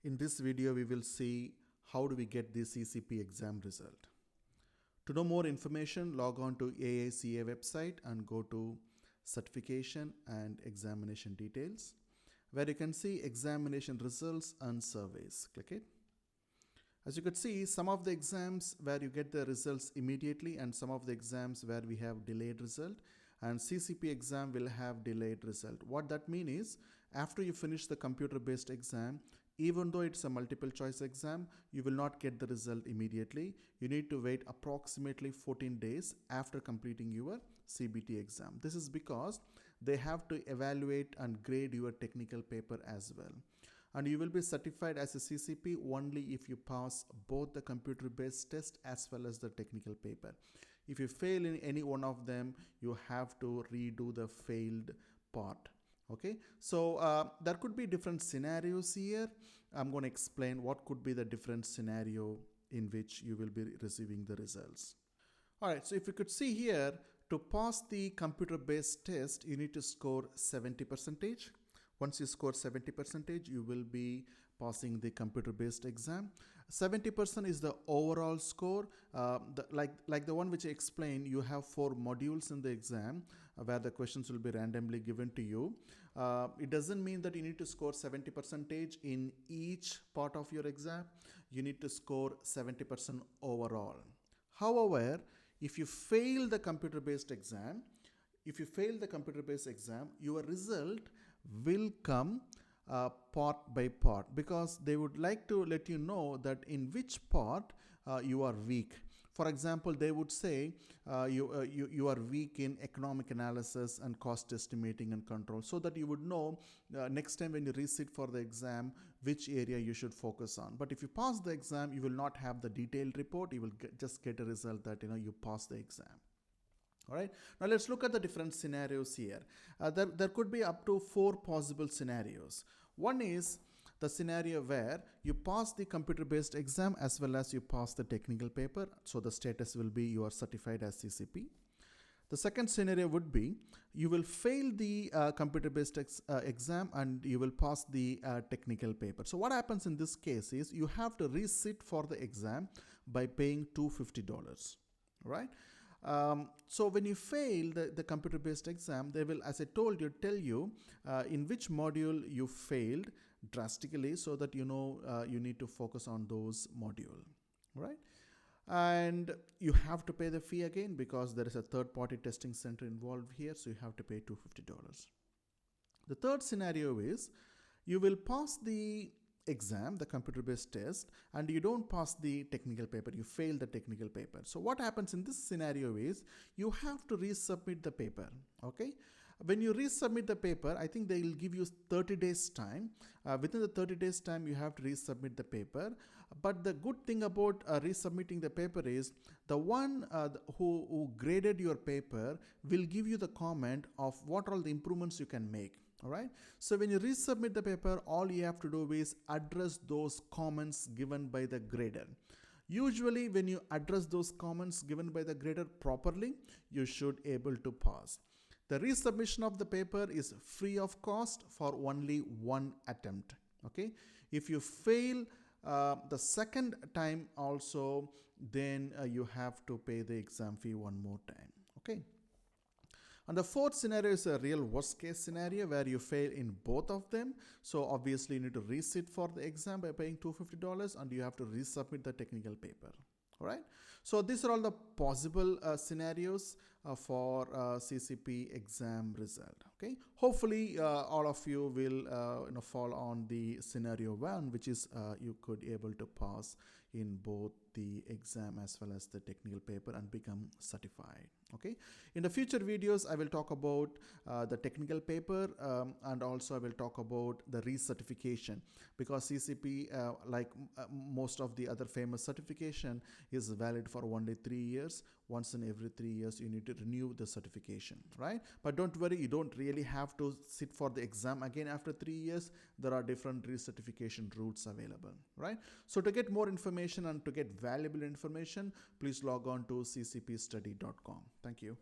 In this video, we will see how do we get the CCP exam result. To know more information, log on to AICA website and go to Certification and Examination Details, where you can see examination results and surveys. Click it. As you could see, some of the exams where you get the results immediately and some of the exams where we have delayed result, and CCP exam will have delayed result. What that means is, after you finish the computer-based exam, even though it's a multiple choice exam, you will not get the result immediately. You need to wait approximately 14 days after completing your CBT exam. This is because they have to evaluate and grade your technical paper as well. And you will be certified as a CCP only if you pass both the computer-based test as well as the technical paper. If you fail in any one of them, you have to redo the failed part. Okay, so there could be different scenarios here. I'm going to explain what could be the different scenario in which you will be receiving the results. All right, so if you could see here, to pass the computer-based test, you need to score 70%. Once you score 70%, you will be passing the computer-based exam. 70% is the overall score. Like the one which I explained, you have 4 modules in the exam where the questions will be randomly given to you. It doesn't mean that you need to score 70% in each part of your exam. You need to score 70% overall. However, if you fail the computer-based exam, your result will come part by part, because they would like to let you know that in which part you are weak. For example, they would say you are weak in economic analysis and cost estimating and control, so that you would know next time when you resit for the exam which area you should focus on. But if you pass the exam, you will not have the detailed report. You will just get a result that you passed the exam. All right, now let's look at the different scenarios here. There could be up to 4 possible scenarios. One is the scenario where you pass the computer-based exam as well as you pass the technical paper. So the status will be you are certified as CCP. The second scenario would be you will fail the computer-based exam and you will pass the technical paper. So what happens in this case is you have to resit for the exam by paying $250. Right? So when you fail the computer-based exam, they will, as I told you, tell you in which module you failed drastically, so that you know you need to focus on those modules, right? And you have to pay the fee again because there is a third-party testing center involved here, so you have to pay $250. The third scenario is you will pass the exam, the computer-based test, and you don't pass the technical paper, you fail the technical paper. So what happens in this scenario is you have to resubmit the paper. Okay, when you resubmit the paper, I think they will give you 30 days time. Within the 30 days time, you have to resubmit the paper. But the good thing about resubmitting the paper is the one who graded your paper will give you the comment of what all the improvements you can make. All right, so when you resubmit the paper, all you have to do is address those comments given by the grader. Usually when you address those comments given by the grader properly, you should able to pass. The resubmission of the paper is free of cost for only one attempt. Okay, if you fail the second time also, then you have to pay the exam fee one more time. Okay. And the fourth scenario is a real worst case scenario where you fail in both of them. So obviously you need to resit for the exam by paying $250 and you have to resubmit the technical paper. All right. So these are all the possible scenarios for CCP exam result. Okay. Hopefully all of you will fall on the scenario 1, which is you could able to pass in both the exam as well as the technical paper and become certified. Okay. In the future videos, I will talk about the technical paper and also I will talk about the recertification, because CCP, like most of the other famous certification, is valid for only 3 years. Once in every 3 years, you need to renew the certification, right? But don't worry, you don't really have to sit for the exam again after 3 years. There are different recertification routes available, right? So to get more information and to get valuable information, please log on to ccpstudy.com. Thank you.